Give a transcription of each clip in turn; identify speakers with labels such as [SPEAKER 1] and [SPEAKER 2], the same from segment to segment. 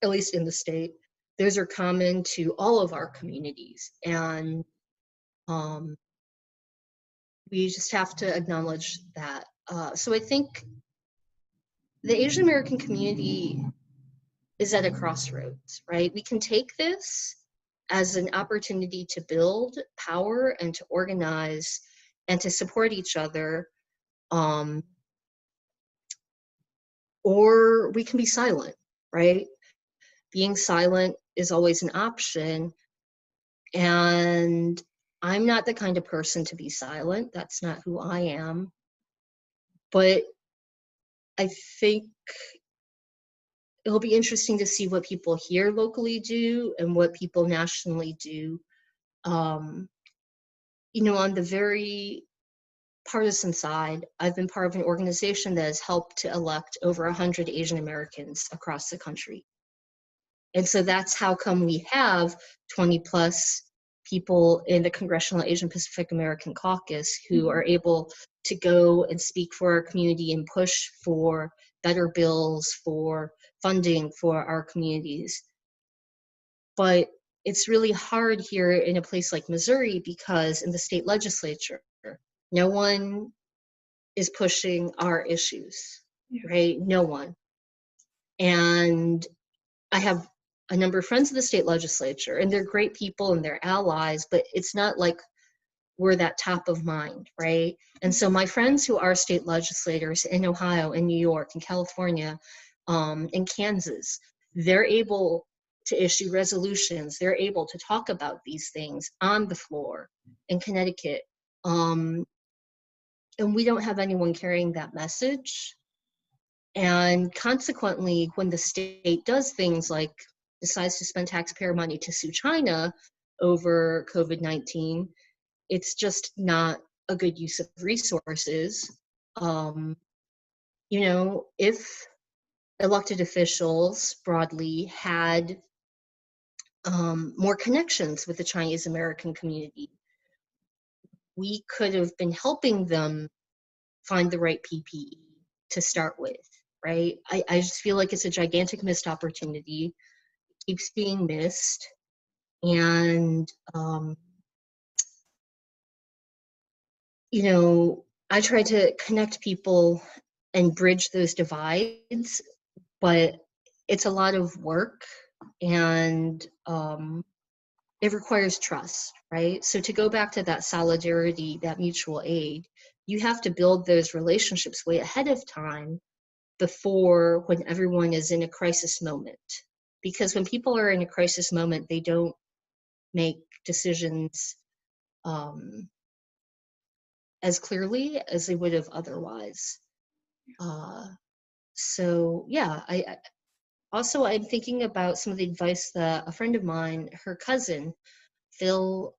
[SPEAKER 1] at least in the state, those are common to all of our communities. And we just have to acknowledge that. So I think the Asian American community is at a crossroads, right? We can take this as an opportunity to build power and to organize and to support each other, or we can be silent, right? Being silent is always an option, and I'm not the kind of person to be silent. That's not who I am. But I think it'll be interesting to see what people here locally do and what people nationally do. You know, on the very partisan side, I've been part of an organization that has helped to elect over 100 Asian Americans across the country. And so that's how come we have 20 plus people in the Congressional Asian Pacific American Caucus who are able to go and speak for our community and push for better bills, for funding for our communities. But it's really hard here in a place like Missouri because in the state legislature, no one is pushing our issues, right? No one. And I have a number of friends in the state legislature, and they're great people and they're allies, but it's not like we're that top of mind, right? And so my friends who are state legislators in Ohio and New York and California and Kansas, they're able to issue resolutions. They're able to talk about these things on the floor in Connecticut. And we don't have anyone carrying that message. And consequently, when the state does things like decides to spend taxpayer money to sue China over COVID-19, it's just not a good use of resources. You know, if elected officials broadly had more connections with the Chinese American community, we could have been helping them find the right PPE to start with, right? I just feel like it's a gigantic missed opportunity. It keeps being missed. And, you know, I try to connect people and bridge those divides, but it's a lot of work and it requires trust, right? So to go back to that solidarity, that mutual aid, you have to build those relationships way ahead of time before when everyone is in a crisis moment. Because when people are in a crisis moment, they don't make decisions as clearly as they would have otherwise. So yeah, I'm thinking about some of the advice that a friend of mine, her cousin, Phil,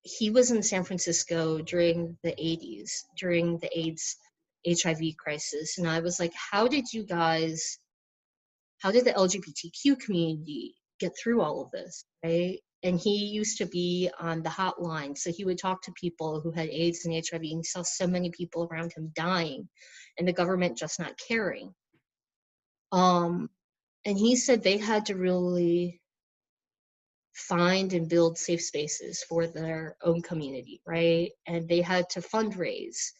[SPEAKER 1] he was in San Francisco during the 80s, during the AIDS HIV crisis. And I was like, how did the LGBTQ community get through all of this, right? And he used to be on the hotline. So he would talk to people who had AIDS and HIV, and he saw so many people around him dying and the government just not caring. And he said they had to really find and build safe spaces for their own community, right? And they had to fundraise.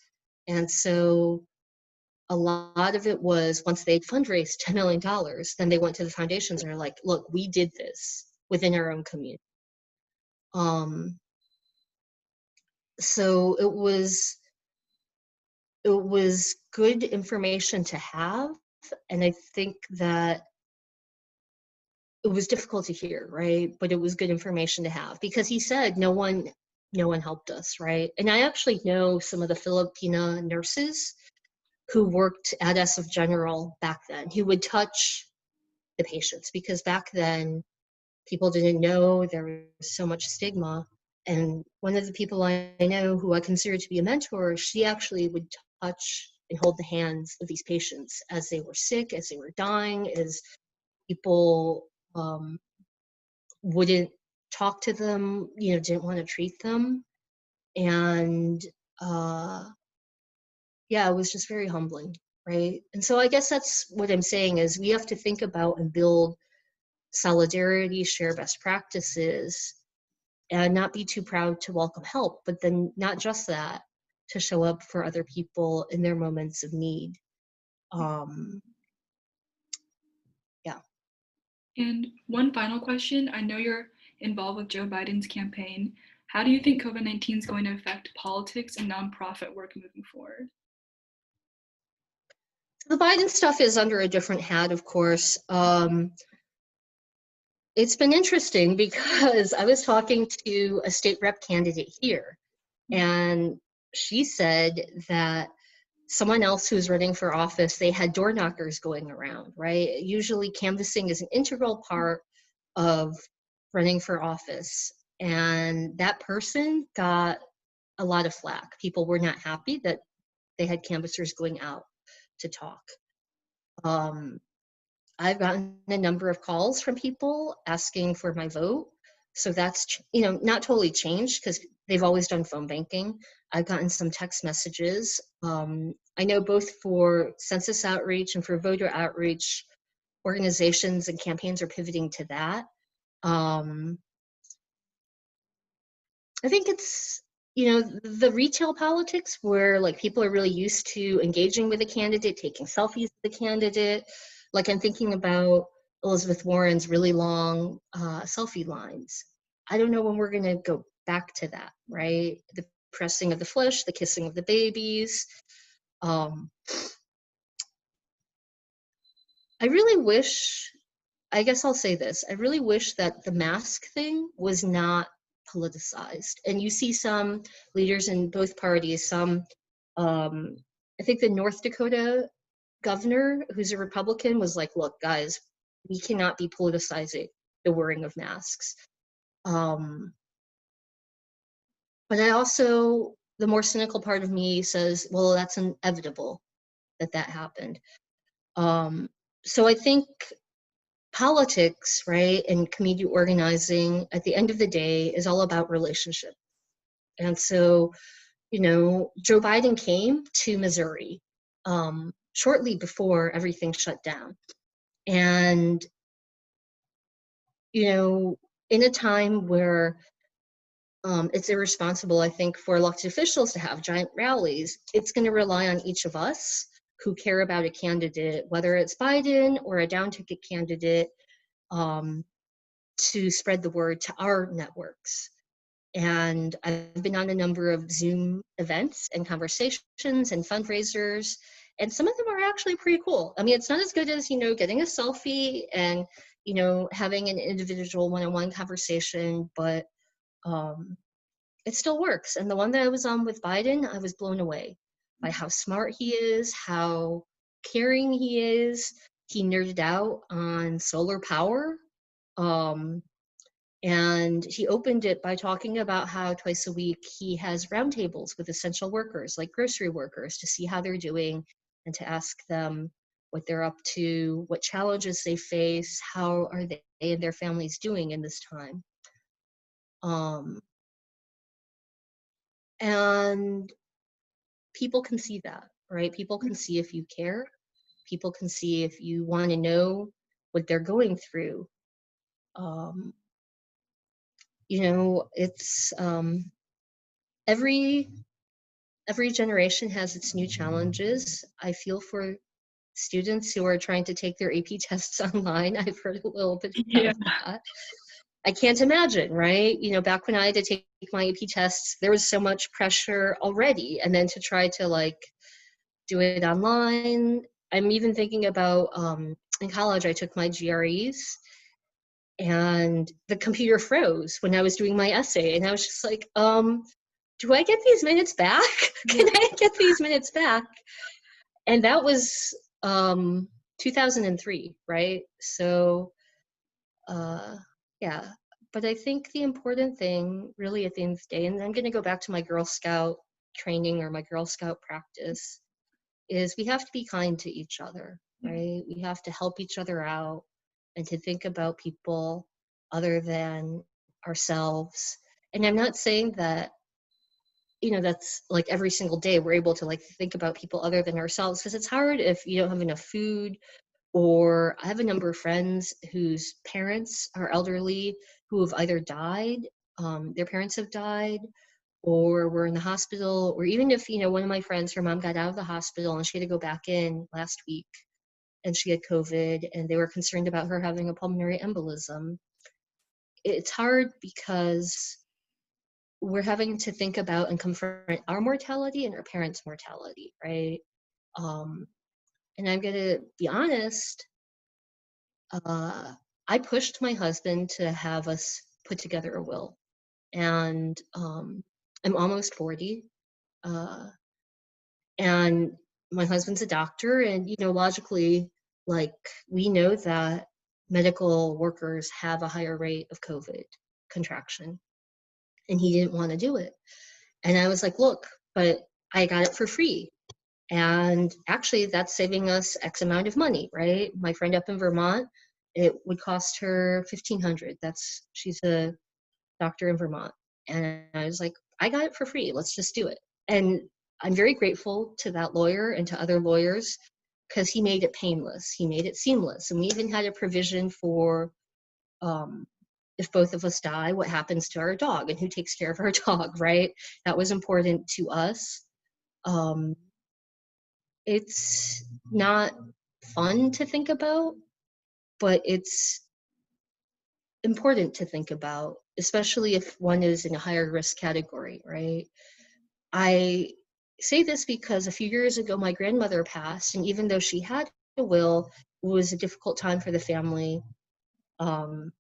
[SPEAKER 1] And so a lot of it was once they'd fundraised $10 million, then they went to the foundations and are like, look, we did this within our own community. So it was good information to have. And I think that it was difficult to hear, right? But it was good information to have because he said no one helped us, right? And I actually know some of the Filipina nurses who worked at SF General back then, who would touch the patients because back then people didn't know, there was so much stigma. And one of the people I know who I consider to be a mentor, she actually would touch and hold the hands of these patients as they were sick, as they were dying, as people wouldn't talk to them, you know, didn't want to treat them. And yeah, it was just very humbling, right? And so I guess that's what I'm saying is we have to think about and build solidarity, share best practices, and not be too proud to welcome help, but then not just that, to show up for other people in their moments of need. Yeah.
[SPEAKER 2] And one final question. I know you're involved with Joe Biden's campaign. How do you think COVID-19 is going to affect politics and nonprofit work moving forward?
[SPEAKER 1] The Biden stuff is under a different hat, of course. It's been interesting because I was talking to a state rep candidate here, and she said that someone else who's running for office, they had door knockers going around, right? Usually canvassing is an integral part of running for office. And that person got a lot of flack. People were not happy that they had canvassers going out to talk. I've gotten a number of calls from people asking for my vote. So that's, not totally changed because they've always done phone banking. I've gotten some text messages. I know both for census outreach and for voter outreach, organizations and campaigns are pivoting to that. I think it's, the retail politics where like people are really used to engaging with a candidate, taking selfies with the candidate. Like I'm thinking about Elizabeth Warren's really long selfie lines. I don't know when we're going to go back to that, right? The pressing of the flesh, the kissing of the babies. Um, I really wish, I guess I'll say this, I really wish that the mask thing was not politicized. And you see some leaders in both parties, I think the North Dakota governor, who's a Republican, was like, look, guys, we cannot be politicizing the wearing of masks. But I also, the more cynical part of me says, well, that's inevitable that happened. So I think politics, right, and community organizing at the end of the day is all about relationship. And so, Joe Biden came to Missouri shortly before everything shut down. And, in a time where it's irresponsible, I think, for elected officials to have giant rallies, it's going to rely on each of us who care about a candidate, whether it's Biden or a down ticket candidate, to spread the word to our networks. And I've been on a number of Zoom events and conversations and fundraisers, and some of them are actually pretty cool. I mean, it's not as good as, getting a selfie and, having an individual one-on-one conversation, but it still works. And the one that I was on with Biden, I was blown away by how smart he is, how caring he is. He nerded out on solar power. And he opened it by talking about how twice a week he has roundtables with essential workers, like grocery workers, to see how they're doing and to ask them what they're up to, what challenges they face, how are they and their families doing in this time. And people can see that, right? People can see if you care. People can see if you want to know what they're going through. It's every generation has its new challenges. I feel for students who are trying to take their AP tests online. I've heard a little bit
[SPEAKER 2] Yeah.
[SPEAKER 1] about that. I can't imagine, right? Back when I had to take my AP tests, there was so much pressure already. And then to try to do it online. I'm even thinking about in college, I took my GREs and the computer froze when I was doing my essay. And I was just like, do I get these minutes back? Can I get these minutes back? And that was 2003, right? So, yeah. But I think the important thing really at the end of the day, and I'm going to go back to my Girl Scout training or my Girl Scout practice, is we have to be kind to each other, right? We have to help each other out and to think about people other than ourselves. And I'm not saying that, that's like every single day we're able to think about people other than ourselves, because it's hard if you don't have enough food Or I have a number of friends whose parents are elderly who have either died, their parents have died, or were in the hospital, or even if, one of my friends, her mom got out of the hospital and she had to go back in last week and she had COVID and they were concerned about her having a pulmonary embolism. It's hard because we're having to think about and confront our mortality and our parents' mortality, right? Um, and I'm going to be honest, uh, I pushed my husband to have us put together a will. And I'm almost 40. Uh, and my husband's a doctor. And, logically, like, we know that medical workers have a higher rate of COVID contraction. And he didn't want to do it. And I was like, look, but I got it for free. And actually, that's saving us X amount of money, right? My friend up in Vermont, it would cost her 1,500. She's a doctor in Vermont. And I was like, I got it for free. Let's just do it. And I'm very grateful to that lawyer and to other lawyers because he made it painless. He made it seamless. And we even had a provision for um, if both of us die, what happens to our dog and who takes care of our dog, right? That was important to us. Um, it's not fun to think about, but it's important to think about, especially if one is in a higher risk category, right? I say this because a few years ago, my grandmother passed, and even though she had a will, it was a difficult time for the family um,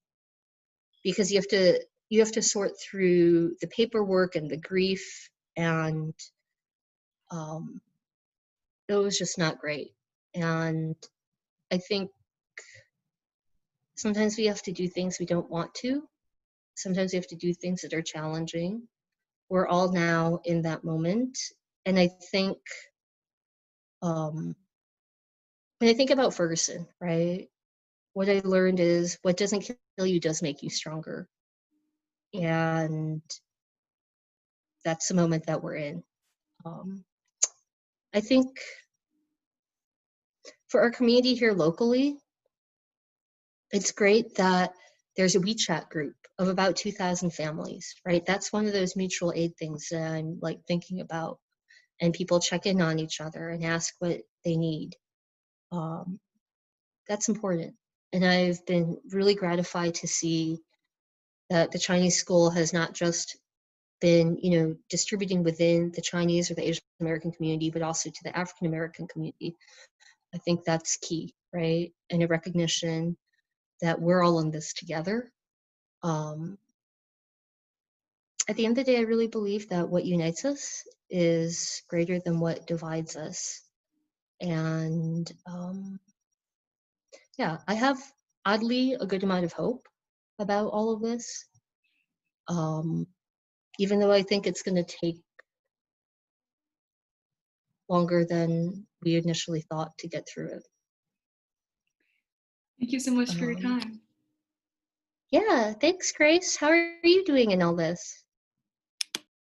[SPEAKER 1] because you have to sort through the paperwork and the grief, and um, it was just not great. And I think sometimes we have to do things we don't want to. Sometimes we have to do things that are challenging. We're all now in that moment. And I think when I think about Ferguson, right, what I learned is what doesn't kill you does make you stronger. And that's the moment that we're in. Um, I think for our community here locally, it's great that there's a WeChat group of about 2,000 families, right? That's one of those mutual aid things that I'm like thinking about. And people check in on each other and ask what they need. Um, that's important. And I've been really gratified to see that the Chinese school has not just been, distributing within the Chinese or the Asian American community, but also to the African American community. I think that's key, right? And a recognition that we're all in this together. Um, at the end of the day, I really believe that what unites us is greater than what divides us. And yeah, I have oddly a good amount of hope about all of this. Um, even though I think it's going to take longer than we initially thought to get through it.
[SPEAKER 2] Thank you so much for your
[SPEAKER 1] Um,
[SPEAKER 2] time.
[SPEAKER 1] yeah, thanks, Grace. How are you doing in all this?